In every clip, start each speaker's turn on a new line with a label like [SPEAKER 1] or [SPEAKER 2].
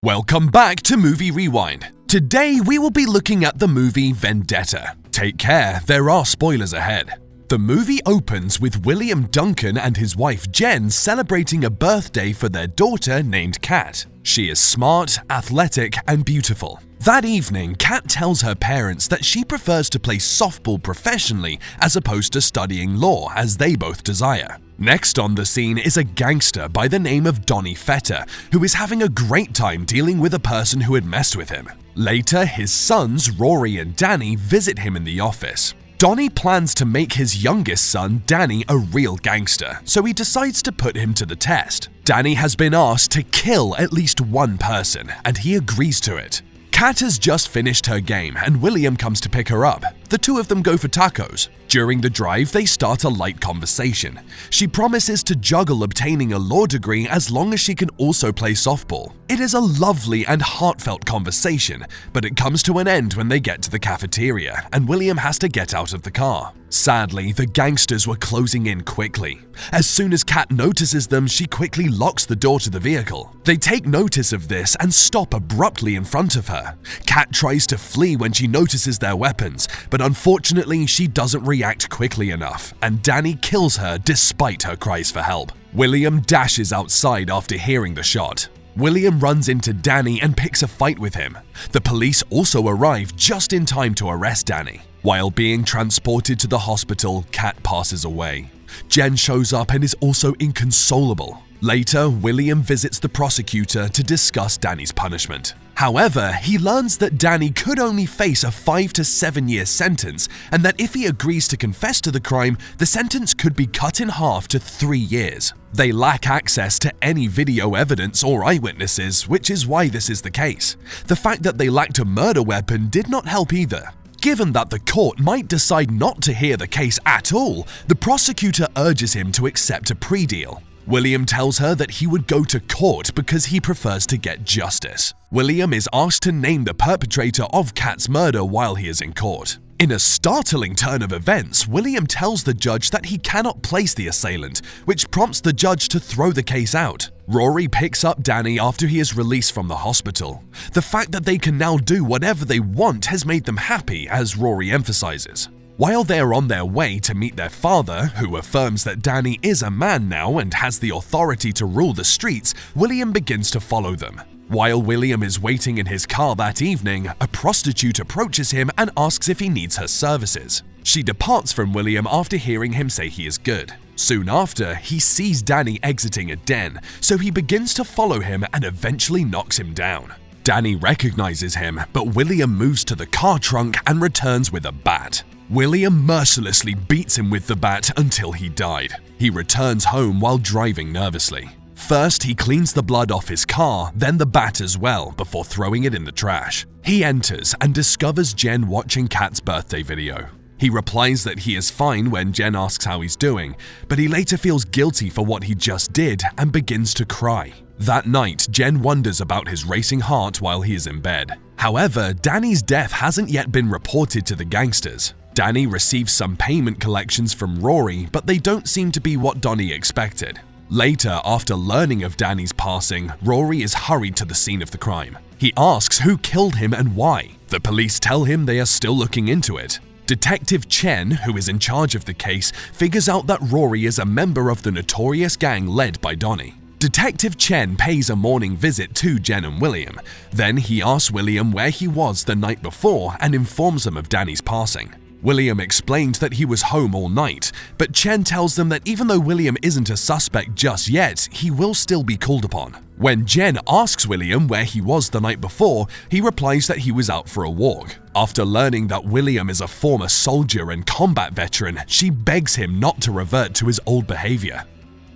[SPEAKER 1] Welcome back to Movie Rewind. Today we will be looking at the movie Vendetta. Take care, there are spoilers ahead. The movie opens with William Duncan and his wife Jen celebrating a birthday for their daughter named Kat. She is smart, athletic, and beautiful. That evening, Kat tells her parents that she prefers to play softball professionally as opposed to studying law as they both desire. Next on the scene is a gangster by the name of Donnie Fetter, who is having a great time dealing with a person who had messed with him. Later, his sons Rory and Danny visit him in the office. Donnie plans to make his youngest son, Danny, a real gangster, so he decides to put him to the test. Danny has been asked to kill at least one person, and he agrees to it. Kat has just finished her game and William comes to pick her up. The two of them go for tacos. During the drive, they start a light conversation. She promises to juggle obtaining a law degree as long as she can also play softball. It is a lovely and heartfelt conversation, but it comes to an end when they get to the cafeteria and William has to get out of the car. Sadly, the gangsters were closing in quickly. As soon as Kat notices them, she quickly locks the door to the vehicle. They take notice of this and stop abruptly in front of her. Kat tries to flee when she notices their weapons, but unfortunately she doesn't react quickly enough, and Danny kills her despite her cries for help. William dashes outside after hearing the shot. William runs into Danny and picks a fight with him. The police also arrive just in time to arrest Danny. While being transported to the hospital, Kat passes away. Jen shows up and is also inconsolable. Later, William visits the prosecutor to discuss Danny's punishment. However, he learns that Danny could only face a 5 to 7 year sentence and that if he agrees to confess to the crime, the sentence could be cut in half to 3 years. They lack access to any video evidence or eyewitnesses, which is why this is the case. The fact that they lacked a murder weapon did not help either. Given that the court might decide not to hear the case at all, the prosecutor urges him to accept a plea deal. William tells her that he would go to court because he prefers to get justice. William is asked to name the perpetrator of Kat's murder while he is in court. In a startling turn of events, William tells the judge that he cannot place the assailant, which prompts the judge to throw the case out. Rory picks up Danny after he is released from the hospital. The fact that they can now do whatever they want has made them happy, as Rory emphasizes. While they are on their way to meet their father, who affirms that Danny is a man now and has the authority to rule the streets, William begins to follow them. While William is waiting in his car that evening, a prostitute approaches him and asks if he needs her services. She departs from William after hearing him say he is good. Soon after, he sees Danny exiting a den, so he begins to follow him and eventually knocks him down. Danny recognizes him, but William moves to the car trunk and returns with a bat. William mercilessly beats him with the bat until he died. He returns home while driving nervously. First, he cleans the blood off his car, then the bat as well, before throwing it in the trash. He enters and discovers Jen watching Kat's birthday video. He replies that he is fine when Jen asks how he's doing, but he later feels guilty for what he just did and begins to cry. That night, Jen wonders about his racing heart while he is in bed. However, Danny's death hasn't yet been reported to the gangsters. Danny receives some payment collections from Rory, but they don't seem to be what Donnie expected. Later, after learning of Danny's passing, Rory is hurried to the scene of the crime. He asks who killed him and why. The police tell him they are still looking into it. Detective Chen, who is in charge of the case, figures out that Rory is a member of the notorious gang led by Donnie. Detective Chen pays a morning visit to Jen and William. Then he asks William where he was the night before and informs him of Danny's passing. William explained that he was home all night, but Chen tells them that even though William isn't a suspect just yet, he will still be called upon. When Jen asks William where he was the night before, he replies that he was out for a walk. After learning that William is a former soldier and combat veteran, she begs him not to revert to his old behavior.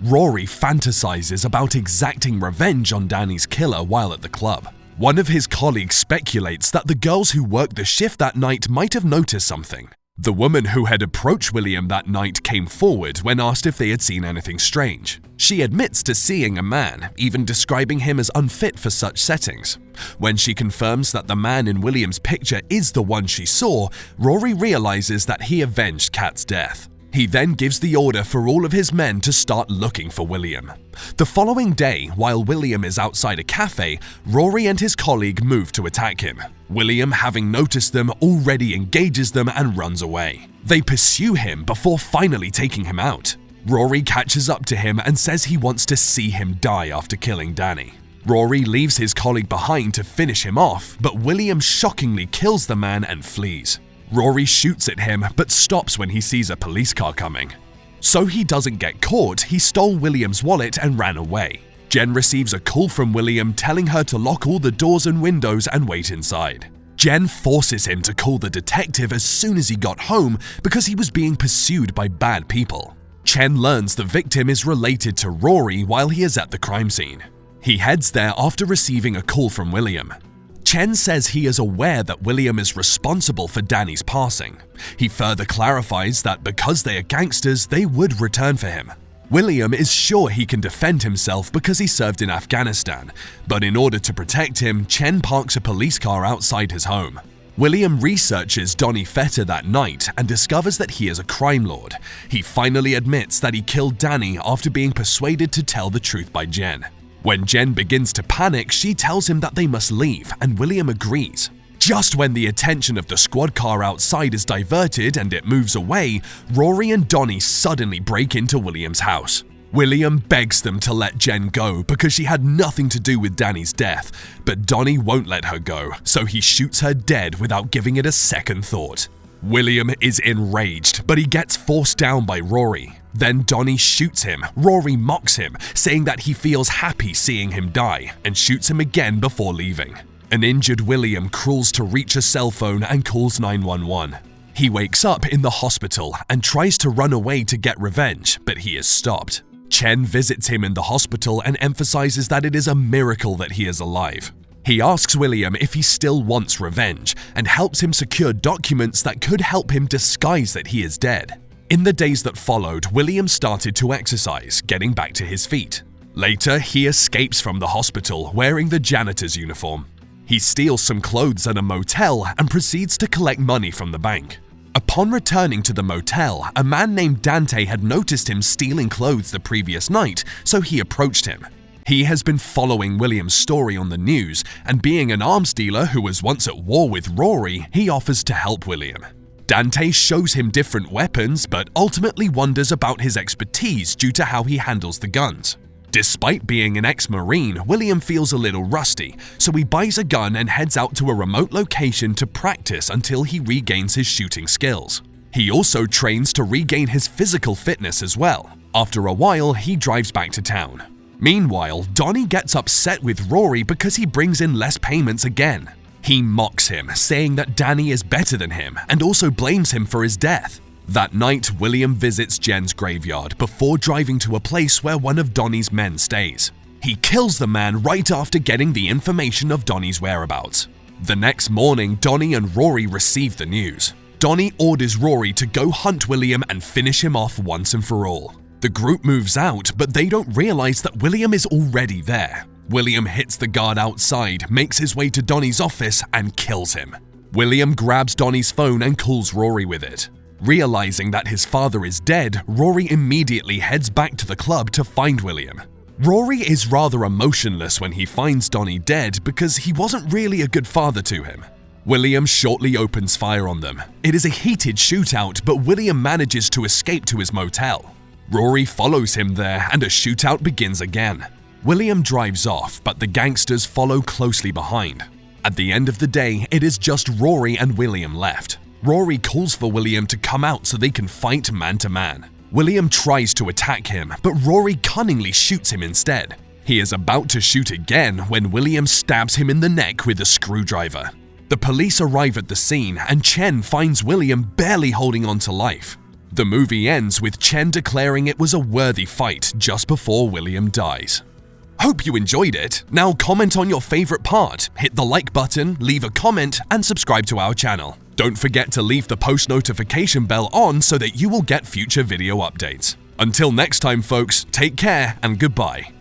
[SPEAKER 1] Rory fantasizes about exacting revenge on Danny's killer while at the club. One of his colleagues speculates that the girls who worked the shift that night might have noticed something. The woman who had approached William that night came forward when asked if they had seen anything strange. She admits to seeing a man, even describing him as unfit for such settings. When she confirms that the man in William's picture is the one she saw, Rory realizes that he avenged Kat's death. He then gives the order for all of his men to start looking for William. The following day, while William is outside a cafe, Rory and his colleague move to attack him. William, having noticed them, already engages them and runs away. They pursue him before finally taking him out. Rory catches up to him and says he wants to see him die after killing Danny. Rory leaves his colleague behind to finish him off, but William shockingly kills the man and flees. Rory shoots at him but stops when he sees a police car coming. So he doesn't get caught, he stole William's wallet and ran away. Jen receives a call from William telling her to lock all the doors and windows and wait inside. Jen forces him to call the detective as soon as he got home because he was being pursued by bad people. Chen learns the victim is related to Rory while he is at the crime scene. He heads there after receiving a call from William. Chen says he is aware that William is responsible for Danny's passing. He further clarifies that because they are gangsters, they would return for him. William is sure he can defend himself because he served in Afghanistan, but in order to protect him, Chen parks a police car outside his home. William researches Donnie Fetter that night and discovers that he is a crime lord. He finally admits that he killed Danny after being persuaded to tell the truth by Jen. When Jen begins to panic, she tells him that they must leave, and William agrees. Just when the attention of the squad car outside is diverted and it moves away, Rory and Donnie suddenly break into William's house. William begs them to let Jen go because she had nothing to do with Danny's death, but Donnie won't let her go, so he shoots her dead without giving it a second thought. William is enraged, but he gets forced down by Rory. Then Donnie shoots him. Rory mocks him, saying that he feels happy seeing him die, and shoots him again before leaving. An injured William crawls to reach a cell phone and calls 911. He wakes up in the hospital and tries to run away to get revenge, but he is stopped. Chen visits him in the hospital and emphasizes that it is a miracle that he is alive. He asks William if he still wants revenge and helps him secure documents that could help him disguise that he is dead. In the days that followed, William started to exercise, getting back to his feet. Later, he escapes from the hospital wearing the janitor's uniform. He steals some clothes at a motel and proceeds to collect money from the bank. Upon returning to the motel, a man named Dante had noticed him stealing clothes the previous night, so he approached him. He has been following William's story on the news, and being an arms dealer who was once at war with Rory, he offers to help William. Dante shows him different weapons, but ultimately wonders about his expertise due to how he handles the guns. Despite being an ex-Marine, William feels a little rusty, so he buys a gun and heads out to a remote location to practice until he regains his shooting skills. He also trains to regain his physical fitness as well. After a while, he drives back to town. Meanwhile, Donnie gets upset with Rory because he brings in less payments again. He mocks him, saying that Danny is better than him, and also blames him for his death. That night, William visits Jen's graveyard before driving to a place where one of Donnie's men stays. He kills the man right after getting the information of Donnie's whereabouts. The next morning, Donnie and Rory receive the news. Donnie orders Rory to go hunt William and finish him off once and for all. The group moves out, but they don't realize that William is already there. William hits the guard outside, makes his way to Donnie's office, and kills him. William grabs Donnie's phone and calls Rory with it. Realizing that his father is dead, Rory immediately heads back to the club to find William. Rory is rather emotionless when he finds Donnie dead because he wasn't really a good father to him. William shortly opens fire on them. It is a heated shootout, but William manages to escape to his motel. Rory follows him there and a shootout begins again. William drives off, but the gangsters follow closely behind. At the end of the day, it is just Rory and William left. Rory calls for William to come out so they can fight man to man. William tries to attack him, but Rory cunningly shoots him instead. He is about to shoot again when William stabs him in the neck with a screwdriver. The police arrive at the scene and Chen finds William barely holding on to life. The movie ends with Chen declaring it was a worthy fight just before William dies. Hope you enjoyed it. Now comment on your favorite part, hit the like button, leave a comment, and subscribe to our channel. Don't forget to leave the post notification bell on so that you will get future video updates. Until next time folks, take care and goodbye.